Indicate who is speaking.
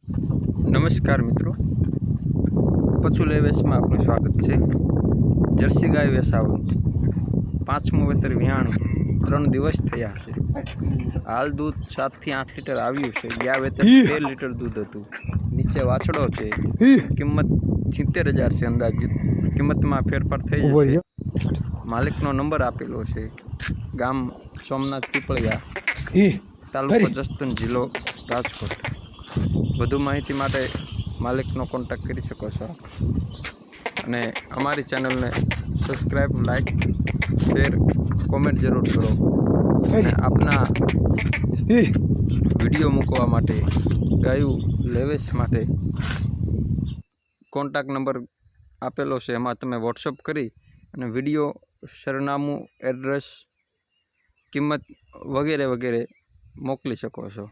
Speaker 1: નમસ્કાર મિત્રો, પશુ લેવેશમાં આપનું સ્વાગત છે। જર્સી ગાય વેચાવાનું 5મું વેતર વિહાણું 3 દિવસ થયા છે। હાલ દૂધ 7 થી 8 લીટર આવ્યું છે। ગયા વેતર 13 લીટર દૂધ હતું। નીચે વાછડો છે। કિંમત 70,000 છે। અંદાજિત કિંમતમાં ફેરફાર થઈ જશે। માલિકનો નંબર આપેલો છે। ગામ સોમનાથ પીપળિયા, તાલુકો જસદણ, જિલ્લો રાજકોટ। વધુ માહિતી માટે માલિકનો કોન્ટેક્ટ કરી શકો છો અને અમારી ચેનલને સબસ્ક્રાઈબ, લાઈક, શેર, કોમેન્ટ જરૂર કરો અને આપના વિડીયો મૂકવા માટે, ગાયું લેવેશ માટે કોન્ટેક્ટ નંબર આપેલો છે। એમાં તમે વોટ્સઅપ કરી અને વિડીયો, સરનામું, એડ્રેસ, કિંમત વગેરે વગેરે મોકલી શકો છો।